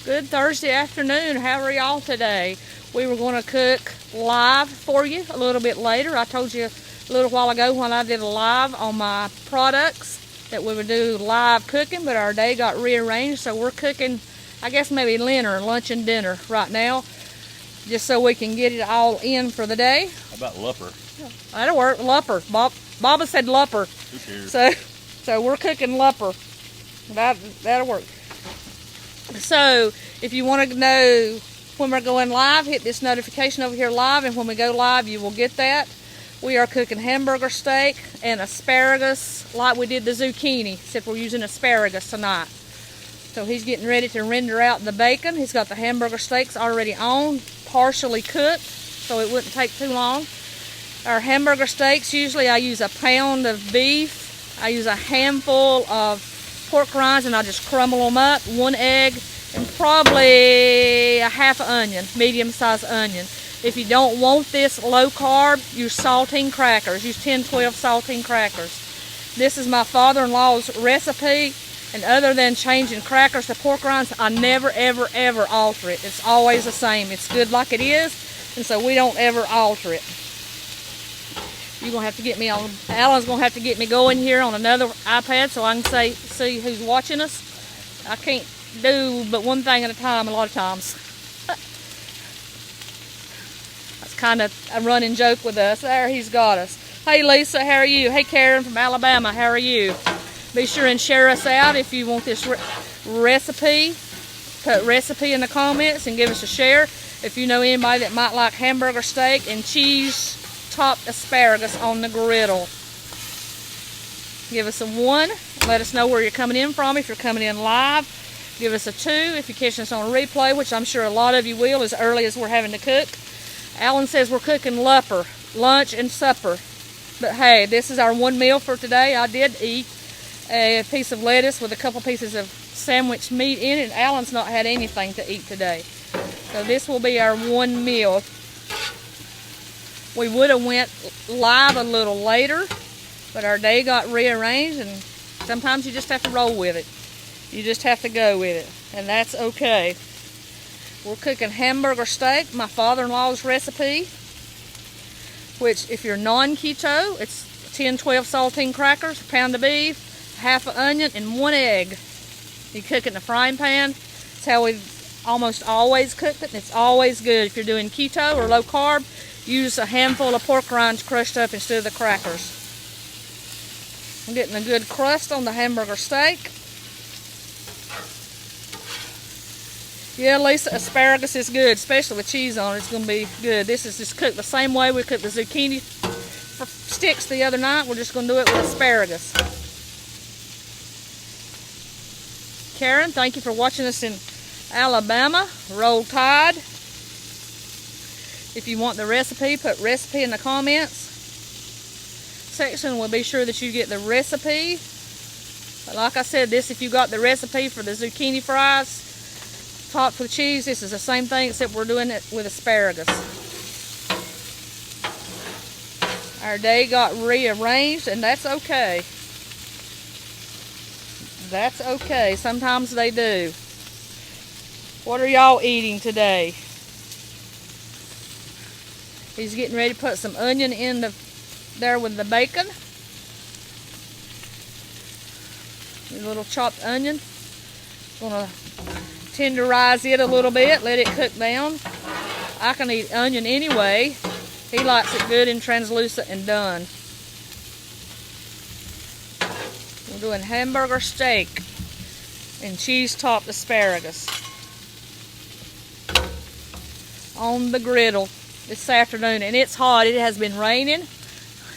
Good Thursday afternoon. How are y'all today? We were going to cook live for you a little bit later. I told you a little while ago when I did a live on my products that we would do live cooking, but our day got rearranged, so we're cooking, I guess maybe dinner, lunch and dinner right now, just so we can get it all in for the day. How about lupper? That'll work. Lupper. Baba said lupper. Who cares? So we're cooking lupper. That'll work. So if you want to know when we're going live, hit this notification over here live, and when we go live you will get that. We are cooking hamburger steak and asparagus like we did the zucchini, except we're using asparagus tonight. So he's getting ready to render out the bacon. He's got the hamburger steaks already on, partially cooked, so it wouldn't take too long. Our hamburger steaks, usually I use a pound of beef. I use a handful of pork rinds and I just crumble them up, 1 egg, and probably a half an onion, medium-sized onion. If you don't want this low carb, use saltine crackers. Use 10-12 saltine crackers. This is my father-in-law's recipe, and other than changing crackers to pork rinds, I never, ever, ever alter it. It's always the same. It's good like it is, and so we don't ever alter it. You're going to have to get me on, Alan's going to have to get me going here on another iPad so I can see who's watching us. I can't do but one thing at a time a lot of times. That's kind of a running joke with us. There, he's got us. Hey Lisa, how are you? Hey Karen from Alabama, how are you? Be sure and share us out if you want this recipe. Put recipe in the comments and give us a share. If you know anybody that might like hamburger steak and cheese topped asparagus on the griddle. Give us a 1. Let us know where you're coming in from. If you're coming in live, give us a 2. If you're catching us on a replay, which I'm sure a lot of you will as early as we're having to cook. Alan says we're cooking lupper, lunch and supper. But hey, this is our one meal for today. I did eat a piece of lettuce with a couple pieces of sandwich meat in it. Alan's not had anything to eat today. So this will be our one meal. We would have went live a little later, but our day got rearranged, and sometimes you just have to roll with it. You just have to go with it, and that's okay. We're cooking hamburger steak, my father-in-law's recipe, which if you're non-keto, it's 10-12 saltine crackers, a pound of beef, half an onion, and 1 egg. You cook it in a frying pan. It's how we've almost always cooked it, and it's always good. If you're doing keto or low carb, use a handful of pork rinds crushed up instead of the crackers. I'm getting a good crust on the hamburger steak. Yeah, Lisa, asparagus is good, especially with cheese on it. It's going to be good. This is just cooked the same way we cooked the zucchini for sticks the other night. We're just going to do it with asparagus. Karen, thank you for watching us in Alabama. Roll Tide. If you want the recipe, put recipe in the comments section. We'll be sure that you get the recipe. But like I said, if you got the recipe for the zucchini fries topped with cheese, this is the same thing except we're doing it with asparagus. Our day got rearranged, and that's okay. That's okay. Sometimes they do. What are y'all eating today? He's getting ready to put some onion in there with the bacon. A little chopped onion. Gonna tenderize it a little bit, let it cook down. I can eat onion anyway. He likes it good and translucent and done. We're doing hamburger steak and cheese topped asparagus on the griddle this afternoon, and it's hot. It has been raining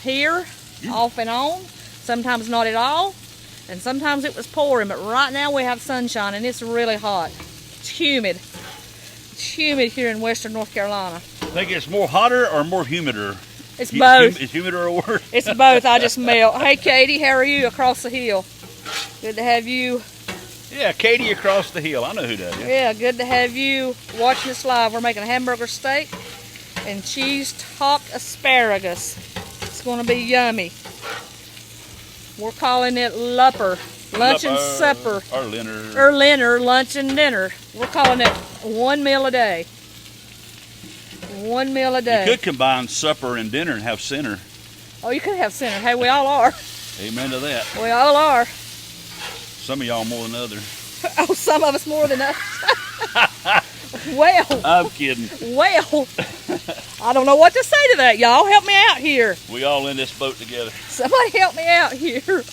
here off and on, sometimes not at all, and sometimes it was pouring, but right now we have sunshine and it's really hot. It's humid. It's humid here in western North Carolina. Think it's more hotter or more humider? It's both. It's humider or worse? It's both. I just melt. Hey Katie, how are you across the hill? Good to have you. Yeah, Katie across the hill. I know who that is. Yeah, good to have you watching us live. We're making a hamburger steak and cheese topped asparagus. It's going to be yummy. We're calling it lupper. Lunch and supper. Or dinner. Or dinner, lunch and dinner. We're calling it one meal a day. One meal a day. You could combine supper and dinner and have center. Oh, you could have center. Hey, we all are. Amen to that. We all are. Some of y'all more than others. Oh, some of us more than others. Well. I'm kidding. Well. I don't know what to say to that, y'all. Help me out here. We all in this boat together. Somebody help me out here.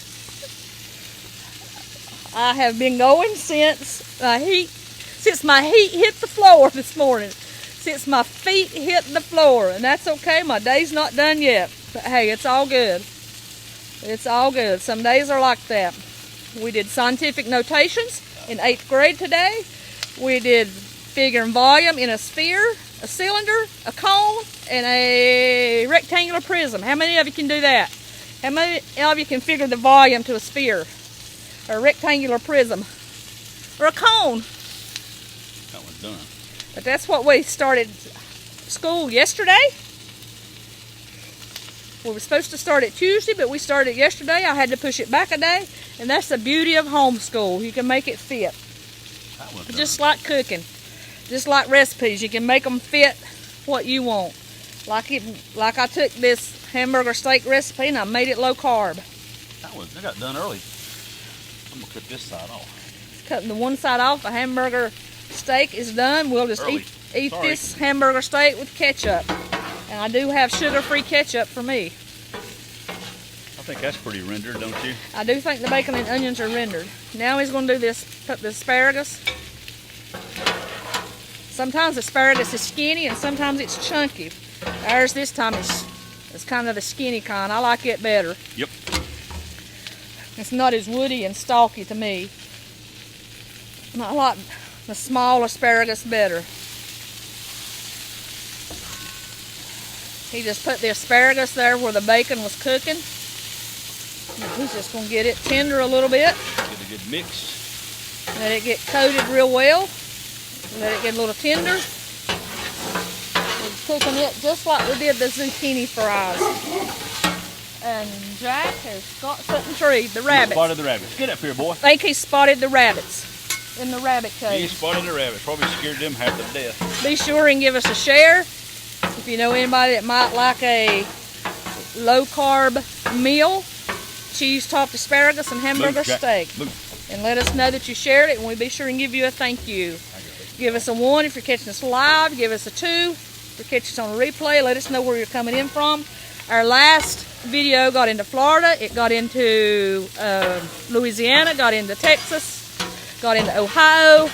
I have been going since my heat hit the floor this morning. Since my feet hit the floor. And that's okay. My day's not done yet. But hey, it's all good. It's all good. Some days are like that. We did scientific notations in 8th grade today. We did figure and volume in a sphere, a cylinder, a cone, and a rectangular prism. How many of you can do that? How many of you can figure the volume to a sphere, or a rectangular prism, or a cone? That one's done. But that's what we started school yesterday. We were supposed to start it Tuesday, but we started yesterday. I had to push it back a day, and that's the beauty of homeschool. You can make it fit. That one's done. Just like cooking, just like recipes, you can make them fit what you want. Like I took this hamburger steak recipe and I made it low carb. That got done early. I'm gonna cut this side off. Cutting the one side off, the hamburger steak is done. We'll just eat this hamburger steak with ketchup. And I do have sugar-free ketchup for me. I think that's pretty rendered, don't you? I do think the bacon and onions are rendered. Now he's going to do this, put the asparagus. Sometimes asparagus is skinny and sometimes it's chunky. Ours this time is kind of the skinny kind. I like it better. Yep. It's not as woody and stalky to me. I like the small asparagus better. He just put the asparagus there where the bacon was cooking. He's just going to get it tender a little bit. Get a good mix. Let it get coated real well. Let it get a little tender. We're cooking it just like we did the zucchini fries. And Jack has got something treed, the rabbits. He spotted the rabbits. Get up here, boy. I think he spotted the rabbits in the rabbit cage. He spotted the rabbits. Probably scared them half to death. Be sure and give us a share. If you know anybody that might like a low-carb meal, cheese-topped asparagus and hamburger steak. And let us know that you shared it, and we'll be sure and give you a thank you. Give us a 1 if you're catching us live. Give us a 2 if you're catching us on a replay. Let us know where you're coming in from. Our last video got into Florida. It got into Louisiana, got into Texas, got into Ohio.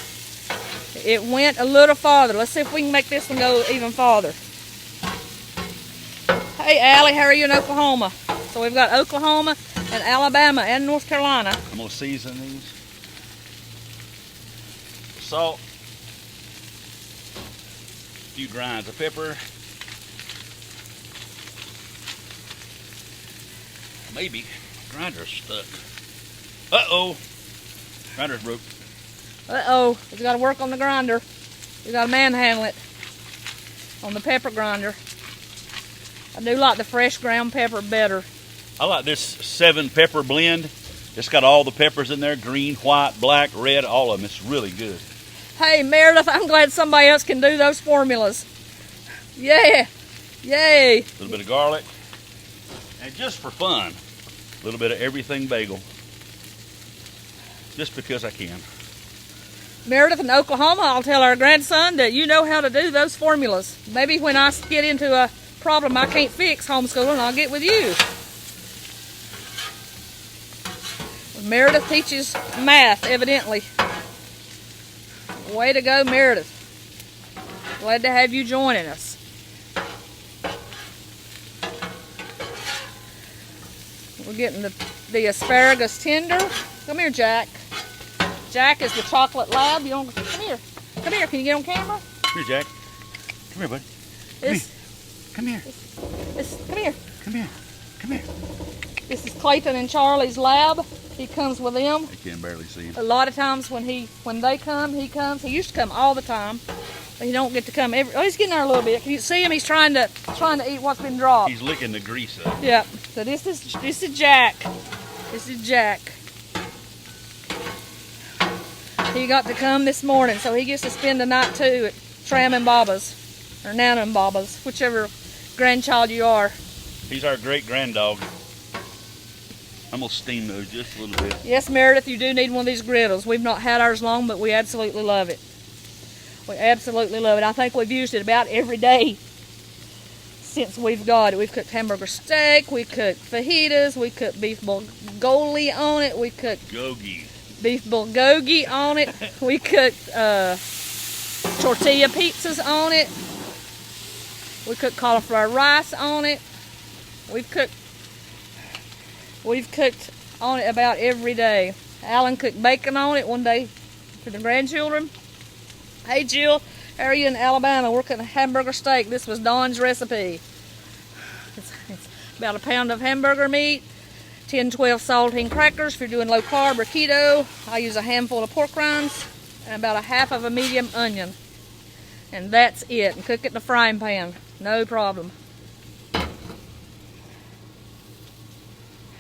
It went a little farther. Let's see if we can make this one go even farther. Hey, Allie, how are you in Oklahoma? So we've got Oklahoma and Alabama and North Carolina. I'm going to season these. Salt. A few grinds of pepper. Maybe. Grinder's stuck. Uh-oh. Grinder's broke. Uh-oh. We've got to work on the grinder. We've got to manhandle it on the pepper grinder. I do like the fresh ground pepper better. I like this 7 pepper blend. It's got all the peppers in there. Green, white, black, red, all of them. It's really good. Hey, Meredith, I'm glad somebody else can do those formulas. Yeah. Yay. A little bit of garlic. And just for fun, a little bit of everything bagel. Just because I can. Meredith in Oklahoma, I'll tell our grandson that you know how to do those formulas. Maybe when I get into a problem I can't fix homeschooling, I'll get with you. Meredith teaches math, evidently. Way to go, Meredith. Glad to have you joining us. We're getting the asparagus tender. Come here, Jack. Jack is the chocolate lab. You don't, come here. Come here. Can you get on camera? Come here, Jack. Come here, bud. Come here. Come here. Come here. Come here. This is Clayton and Charlie's lab. He comes with them. I can barely see him. A lot of times when they come, he comes. He used to come all the time. But he don't get to come every. Oh, he's getting there a little bit. Can you see him? He's trying to eat what's been dropped. He's licking the grease up. Yep. So this is Jack. This is Jack. He got to come this morning, so he gets to spend the night too at Tram and Baba's, or Nana and Baba's, whichever grandchild you are. He's our great granddog. I'm gonna steam those just a little bit. Yes, Meredith, you do need one of these griddles. We've not had ours long, but we absolutely love it. We absolutely love it. I think we've used it about every day since we've got it. We've cooked Hamburger steak, we cooked fajitas, we cooked beef bulgogi on it, we cooked beef bulgogi on it, we cooked tortilla pizzas on it, we cooked cauliflower rice on it. We've cooked on it about every day. Alan cooked bacon on it one day for the grandchildren. Hey Jill, how are you in Alabama? We're cooking a hamburger steak. This was Dawn's recipe. It's about a pound of hamburger meat, 10, 12 saltine crackers if you're doing low carb or keto. I use a handful of pork rinds and about a half of a medium onion. And that's it. And cook it in a frying pan. No problem.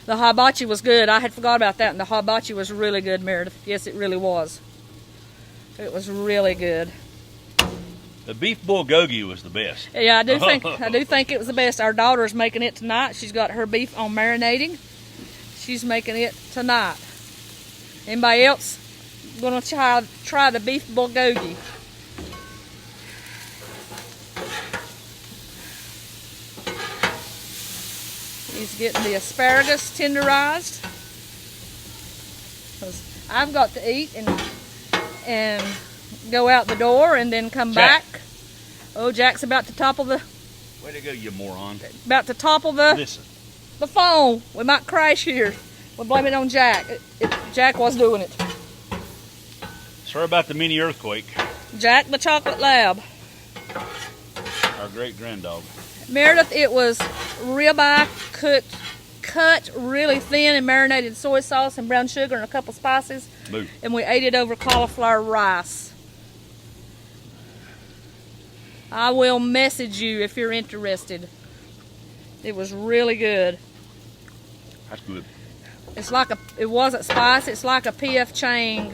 The hibachi was good. I had forgot about that, and the hibachi was really good, Meredith. Yes, it really was. It was really good. The beef bulgogi was the best. Yeah, I do think it was the best. Our daughter's making it tonight. She's got her beef on marinating. She's making it tonight. Anybody else gonna try the beef bulgogi? He's getting the asparagus tenderized. 'Cause I've got to eat and go out the door and then come back. Oh, Jack's about to topple the... Way to go, you moron. About to topple the phone. We might crash here. We'll blame it on Jack. Jack was doing it. Sorry about the mini earthquake. Jack the chocolate lab. Our great granddog. Meredith, it was ribeye cut really thin and marinated soy sauce and brown sugar and a couple spices. Boo. And we ate it over cauliflower rice. I will message you if you're interested. It was really good. That's good. It's like it wasn't spicy, it's like a P.F. Chang.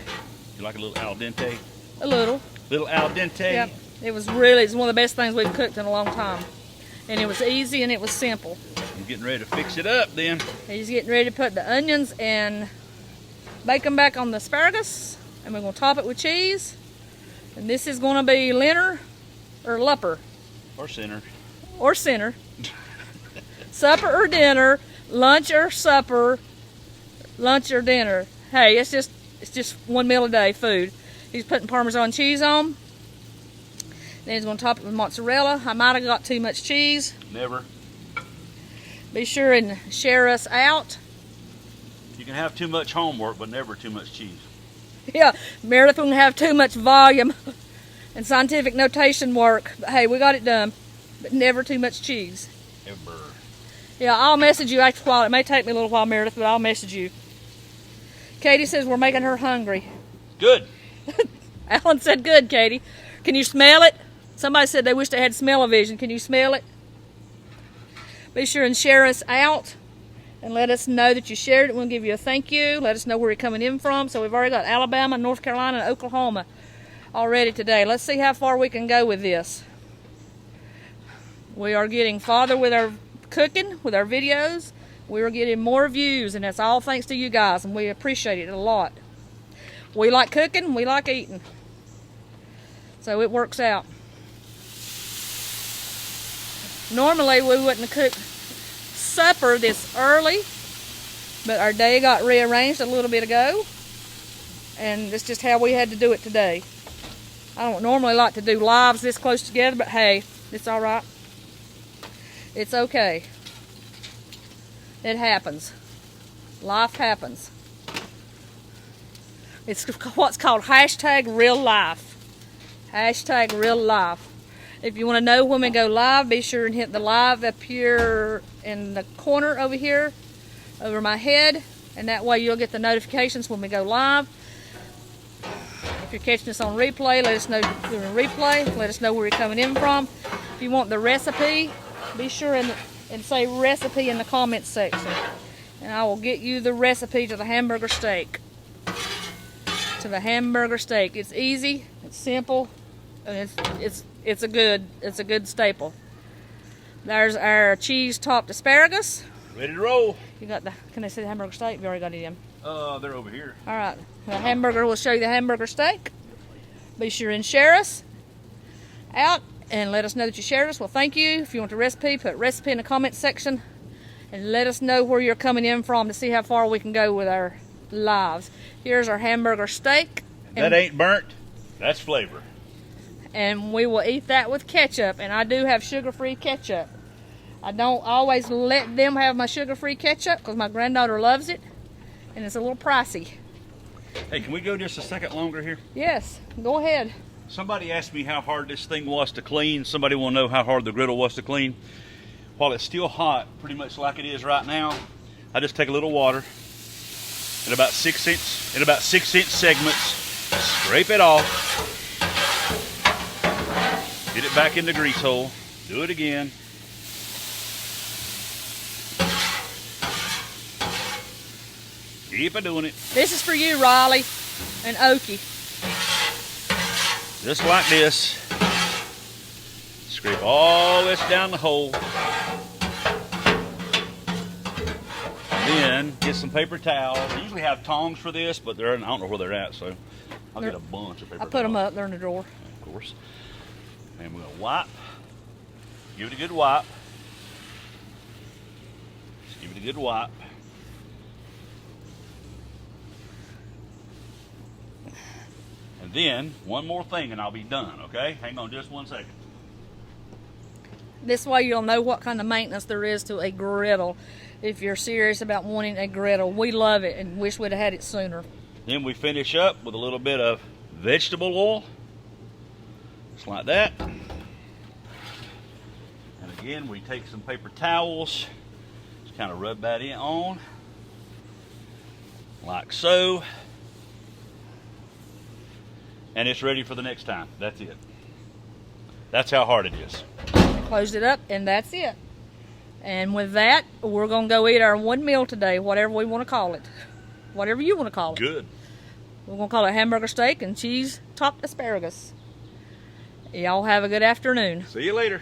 You like a little al dente? A little. Little al dente? Yep. It's one of the best things we've cooked in a long time. And it was easy and it was simple. I'm getting ready to fix it up then. He's getting ready to put the onions and bacon back on the asparagus. And we're going to top it with cheese. And this is going to be Lenner or Lupper. Or center. Or center. Supper or dinner. Lunch or supper. Lunch or dinner. Hey, it's just one meal a day food. He's putting Parmesan cheese on. Then he's going to top it with mozzarella. I might have got too much cheese. Never. Be sure and share us out. You can have too much homework, but never too much cheese. Yeah, Meredith won't have too much volume and scientific notation work. But hey, we got it done. But never too much cheese. Ever. Yeah, I'll message you after a while. It may take me a little while, Meredith, but I'll message you. Katie says we're making her hungry. Good. Alan said good, Katie. Can you smell it? Somebody said they wish they had smell-o-vision. Can you smell it? Be sure and share us out and let us know that you shared it. We'll give you a thank you. Let us know where you're coming in from. So we've already got Alabama, North Carolina, and Oklahoma already today. Let's see how far we can go with this. We are getting farther with our cooking, with our videos. We are getting more views, and that's all thanks to you guys, and we appreciate it a lot. We like cooking, we like eating. So it works out. Normally we wouldn't cook supper this early, but our day got rearranged a little bit ago, and it's just how we had to do it today. I don't normally like to do lives this close together, but hey, it's all right. It's okay. It happens. Life happens. It's what's called #RealLife. #RealLife. If you want to know when we go live, be sure and hit the live up here in the corner over here, over my head, and that way you'll get the notifications when we go live. If you're catching us on replay, let us know you're doing replay. Let us know where you're coming in from. If you want the recipe, be sure and say recipe in the comments section, and I will get you the recipe to the hamburger steak to the hamburger steak. It's easy, it's simple, and it's a good staple. There's our cheese topped asparagus. Ready to roll. You got the, can I see the hamburger steak? We already got it in. They're over here. All right, the hamburger, will show you the hamburger steak. Be sure and share us out and let us know that you shared us. Well, thank you. If you want the recipe, put recipe in the comment section and let us know where you're coming in from to see how far we can go with our lives. Here's our hamburger steak. That ain't burnt. That's flavor. And we will eat that with ketchup. And I do have sugar-free ketchup. I don't always let them have my sugar-free ketchup because my granddaughter loves it. And it's a little pricey. Hey, can we go just a second longer here? Yes, go ahead. Somebody asked me how hard this thing was to clean. Somebody will know how hard the griddle was to clean. While it's still hot, pretty much like it is right now, I just take a little water in about 6 inch segments, scrape it off, get it back in the grease hole, do it again. Keep doing it. This is for you, Riley and Okie. Just like this. Scrape all this down the hole. Then get some paper towels. I usually have tongs for this, but I don't know where they're at, so I'll get a bunch of paper towels. I put them up, they're in the drawer. Of course. And we're gonna wipe. Give it a good wipe. Just give it a good wipe. And then, one more thing and I'll be done, okay? Hang on just 1 second. This way you'll know what kind of maintenance there is to a griddle if you're serious about wanting a griddle. We love it and wish we'd have had it sooner. Then we finish up with a little bit of vegetable oil. Just like that. And again, we take some paper towels. Just kind of rub that in on. Like so. And it's ready for the next time. That's it. That's how hard it is. Closed it up and that's it. And with that, we're going to go eat our one meal today, whatever we want to call it. Whatever you want to call it. Good. We're going to call it hamburger steak and cheese topped asparagus. Y'all have a good afternoon. See you later.